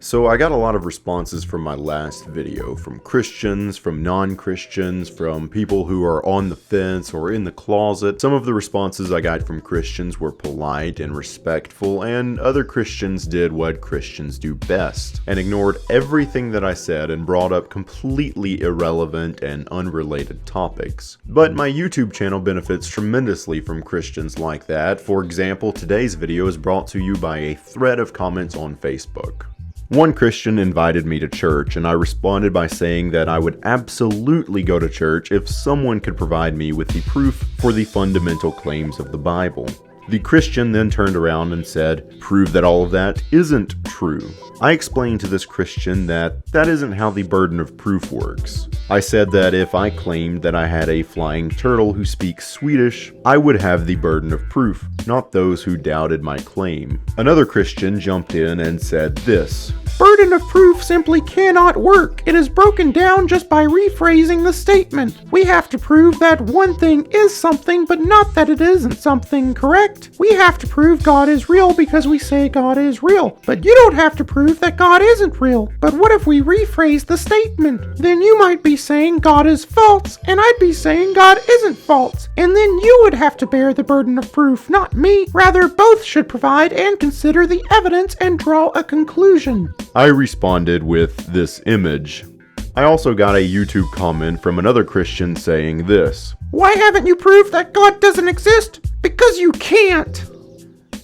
So I got a lot of responses from my last video, from Christians, from non-Christians, from people who are on the fence or in the closet. Some of the responses I got from Christians were polite and respectful, and other Christians did what Christians do best, and ignored everything that I said and brought up completely irrelevant and unrelated topics. But my YouTube channel benefits tremendously from Christians like that. For example, today's video is brought to you by a thread of comments on Facebook. One Christian invited me to church, and I responded by saying that I would absolutely go to church if someone could provide me with the proof for the fundamental claims of the Bible. The Christian then turned around and said, "Prove that all of that isn't true." I explained to this Christian that that isn't how the burden of proof works. I said that if I claimed that I had a flying turtle who speaks Swedish, I would have the burden of proof, not those who doubted my claim. Another Christian jumped in and said this: "Burden of proof simply cannot work. It is broken down just by rephrasing the statement. We have to prove that one thing is something, but not that it isn't something, correct? We have to prove God is real because we say God is real. But you don't have to prove that God isn't real. But what if we rephrase the statement? Then you might be saying God is false, and I'd be saying God isn't false. And then you would have to bear the burden of proof, not me. Rather, both should provide and consider the evidence and draw a conclusion." I responded with this image. I also got a YouTube comment from another Christian saying this: "Why haven't you proved that God doesn't exist? Because you can't."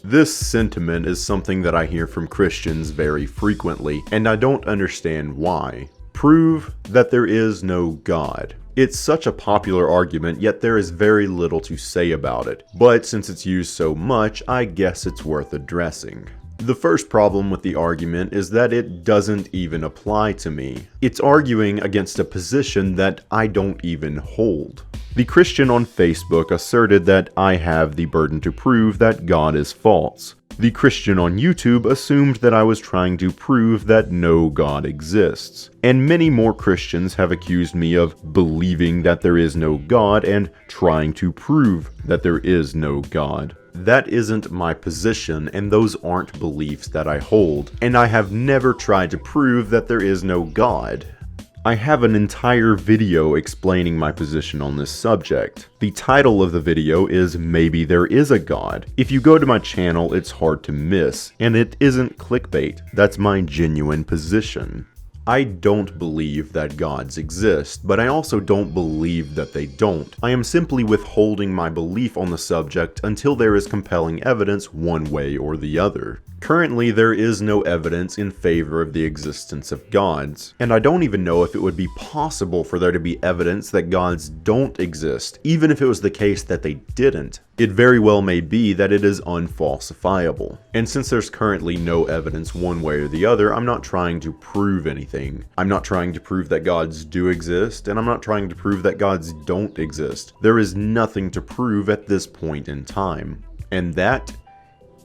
This sentiment is something that I hear from Christians very frequently, and I don't understand why. Prove that there is no God. It's such a popular argument, yet there is very little to say about it. But since it's used so much, I guess it's worth addressing. The first problem with the argument is that it doesn't even apply to me. It's arguing against a position that I don't even hold. The Christian on Facebook asserted that I have the burden to prove that God is false. The Christian on YouTube assumed that I was trying to prove that no God exists. And many more Christians have accused me of believing that there is no God and trying to prove that there is no God. That isn't my position, and those aren't beliefs that I hold, and I have never tried to prove that there is no God. I have an entire video explaining my position on this subject. The title of the video is "Maybe There Is a God." If you go to my channel, it's hard to miss, and it isn't clickbait. That's my genuine position. I don't believe that gods exist, but I also don't believe that they don't. I am simply withholding my belief on the subject until there is compelling evidence one way or the other. Currently, there is no evidence in favor of the existence of gods, and I don't even know if it would be possible for there to be evidence that gods don't exist, even if it was the case that they didn't. It very well may be that it is unfalsifiable. And since there's currently no evidence one way or the other, I'm not trying to prove anything. I'm not trying to prove that gods do exist, and I'm not trying to prove that gods don't exist. There is nothing to prove at this point in time. And that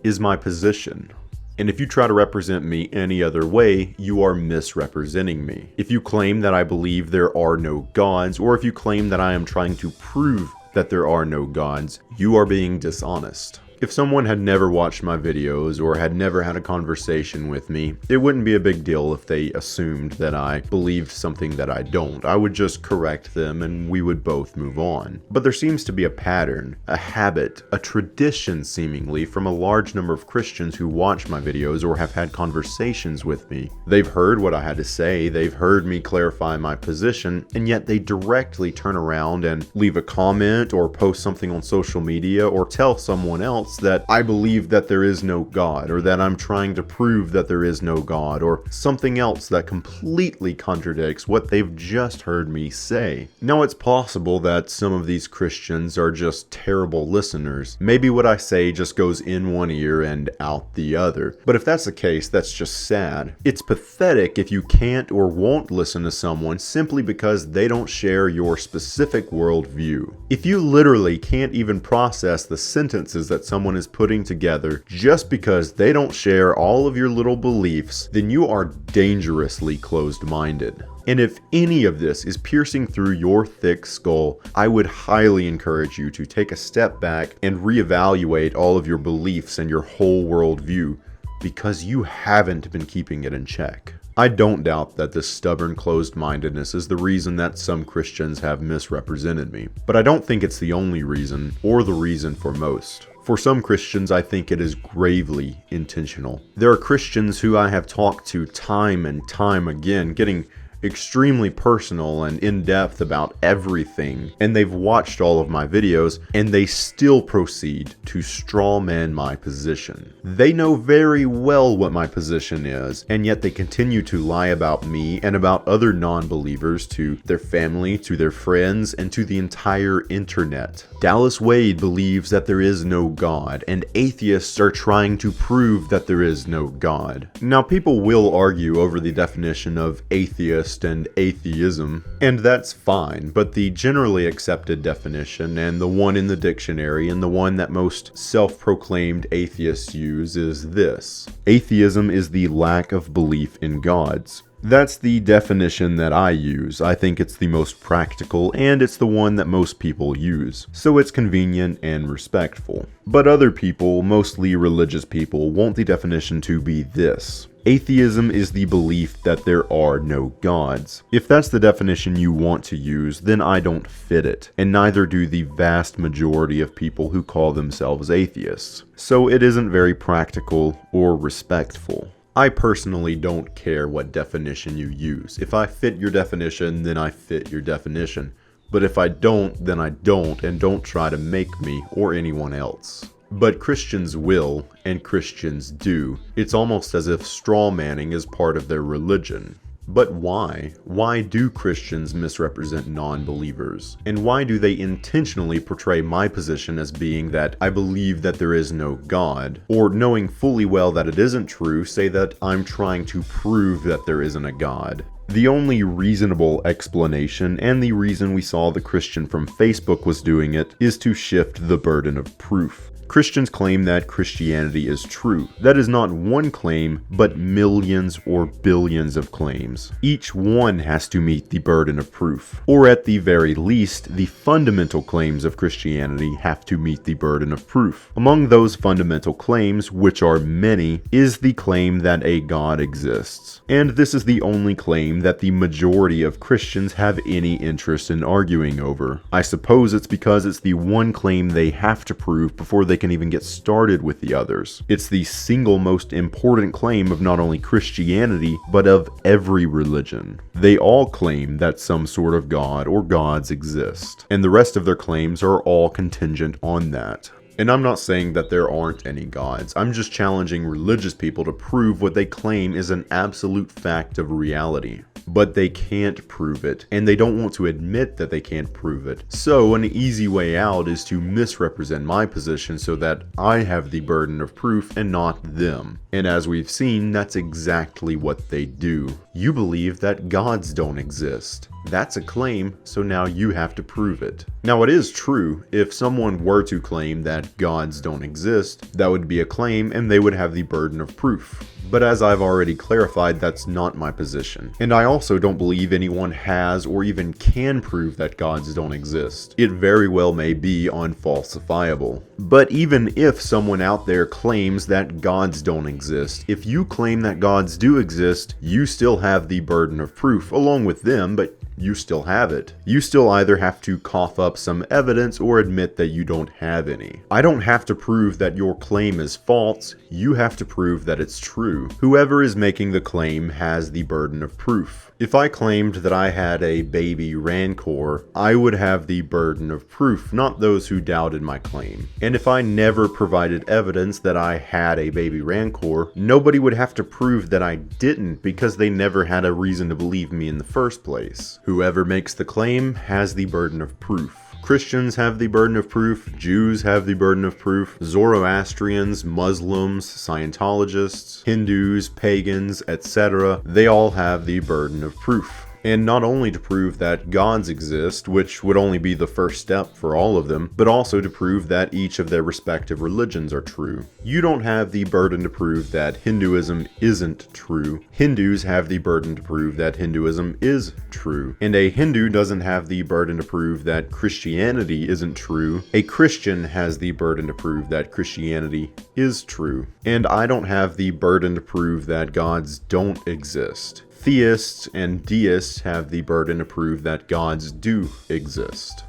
is my position. And if you try to represent me any other way, you are misrepresenting me. If you claim that I believe there are no gods, or if you claim that I am trying to prove that there are no gods, you are being dishonest. If someone had never watched my videos or had never had a conversation with me, it wouldn't be a big deal if they assumed that I believed something that I don't. I would just correct them and we would both move on. But there seems to be a pattern, a habit, a tradition seemingly from a large number of Christians who watch my videos or have had conversations with me. They've heard what I had to say, they've heard me clarify my position, and yet they directly turn around and leave a comment or post something on social media or tell someone else that I believe that there is no God, or that I'm trying to prove that there is no God, or something else that completely contradicts what they've just heard me say. Now, it's possible that some of these Christians are just terrible listeners. Maybe what I say just goes in one ear and out the other. But if that's the case, that's just sad. It's pathetic if you can't or won't listen to someone simply because they don't share your specific worldview. If you literally can't even process the sentences that someone is putting together just because they don't share all of your little beliefs, then you are dangerously closed-minded. And if any of this is piercing through your thick skull, I would highly encourage you to take a step back and reevaluate all of your beliefs and your whole worldview. because you haven't been keeping it in check. I don't doubt that this stubborn closed-mindedness is the reason that some Christians have misrepresented me, but I don't think it's the only reason, or the reason for most. For some Christians, I think it is gravely intentional. There are Christians who I have talked to time and time again, getting extremely personal and in-depth about everything, and they've watched all of my videos, and they still proceed to strawman my position. They know very well what my position is, and yet they continue to lie about me and about other non-believers to their family, to their friends, and to the entire internet. DallasWade believes that there is no God, and atheists are trying to prove that there is no God. Now, people will argue over the definition of atheist and atheism, and that's fine, but the generally accepted definition, and the one in the dictionary, and the one that most self-proclaimed atheists use is this: atheism is the lack of belief in gods. That's the definition that I use. I think it's the most practical, and it's the one that most people use, so it's convenient and respectful. But other people, mostly religious people, want the definition to be this: atheism is the belief that there are no gods. If that's the definition you want to use, then I don't fit it, and neither do the vast majority of people who call themselves atheists. So it isn't very practical or respectful. I personally don't care what definition you use. If I fit your definition, then I fit your definition. But if I don't, then I don't, and don't try to make me or anyone else. But Christians will, and Christians do. It's almost as if straw manning is part of their religion. But why? Why do Christians misrepresent non-believers? And why do they intentionally portray my position as being that I believe that there is no God? Or, knowing fully well that it isn't true, say that I'm trying to prove that there isn't a God? The only reasonable explanation, and the reason we saw the Christian from Facebook was doing it, is to shift the burden of proof. Christians claim that Christianity is true. That is not one claim, but millions or billions of claims. Each one has to meet the burden of proof. Or at the very least, the fundamental claims of Christianity have to meet the burden of proof. Among those fundamental claims, which are many, is the claim that a God exists. And this is the only claim that the majority of Christians have any interest in arguing over. I suppose it's because it's the one claim they have to prove before they can even get started with the others. It's the single most important claim of not only Christianity, but of every religion. They all claim that some sort of God or gods exist, and the rest of their claims are all contingent on that. And I'm not saying that there aren't any gods. I'm just challenging religious people to prove what they claim is an absolute fact of reality. But they can't prove it, and they don't want to admit that they can't prove it. So an easy way out is to misrepresent my position so that I have the burden of proof and not them. And as we've seen, that's exactly what they do. You believe that gods don't exist. That's a claim, so now you have to prove it. Now, it is true, if someone were to claim that gods don't exist, that would be a claim and they would have the burden of proof. But as I've already clarified, that's not my position. And I also don't believe anyone has or even can prove that gods don't exist. It very well may be unfalsifiable. But even if someone out there claims that gods don't exist, if you claim that gods do exist, you still have the burden of proof along with them, but you still have it. You still either have to cough up some evidence or admit that you don't have any. I don't have to prove that your claim is false, you have to prove that it's true. Whoever is making the claim has the burden of proof. If I claimed that I had a baby rancor, I would have the burden of proof, not those who doubted my claim. And if I never provided evidence that I had a baby rancor, nobody would have to prove that I didn't because they never had a reason to believe me in the first place. Whoever makes the claim has the burden of proof. Christians have the burden of proof, Jews have the burden of proof, Zoroastrians, Muslims, Scientologists, Hindus, pagans, etc. They all have the burden of proof. And not only to prove that gods exist, which would only be the first step for all of them, but also to prove that each of their respective religions are true. You don't have the burden to prove that Hinduism isn't true. Hindus have the burden to prove that Hinduism is true. And a Hindu doesn't have the burden to prove that Christianity isn't true. A Christian has the burden to prove that Christianity is true. And I don't have the burden to prove that gods don't exist. Theists and deists have the burden to prove that gods do exist.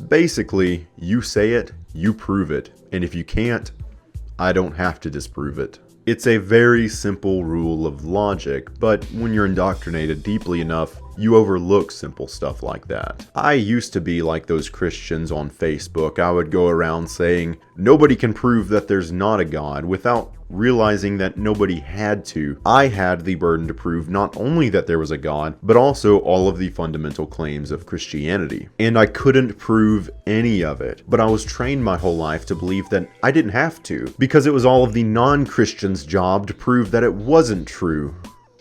Basically, you say it, you prove it, and if you can't, I don't have to disprove it. It's a very simple rule of logic, but when you're indoctrinated deeply enough, you overlook simple stuff like that. I used to be like those Christians on Facebook. I would go around saying, nobody can prove that there's not a God, without realizing that nobody had to. I had the burden to prove not only that there was a God, but also all of the fundamental claims of Christianity. And I couldn't prove any of it, but I was trained my whole life to believe that I didn't have to, because it was all of the non-Christians' job to prove that it wasn't true.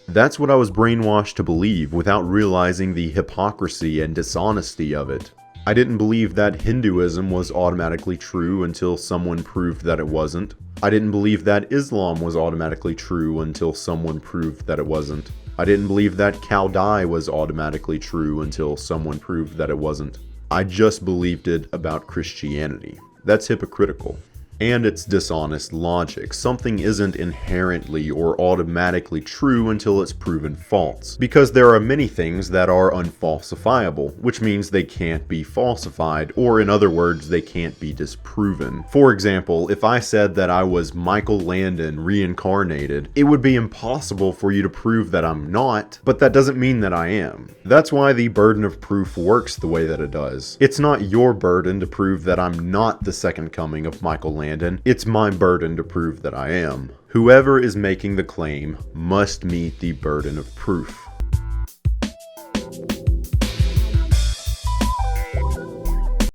That's what I was brainwashed to believe without realizing the hypocrisy and dishonesty of it. I didn't believe that Hinduism was automatically true until someone proved that it wasn't. I didn't believe that Islam was automatically true until someone proved that it wasn't. I didn't believe that cow dye was automatically true until someone proved that it wasn't. I just believed it about Christianity. That's hypocritical. And it's dishonest logic. Something isn't inherently or automatically true until it's proven false. Because there are many things that are unfalsifiable, which means they can't be falsified, or in other words, they can't be disproven. For example, if I said that I was Michael Landon reincarnated, it would be impossible for you to prove that I'm not, but that doesn't mean that I am. That's why the burden of proof works the way that it does. It's not your burden to prove that I'm not the second coming of Michael Landon. It's my burden to prove that I am. Whoever is making the claim must meet the burden of proof.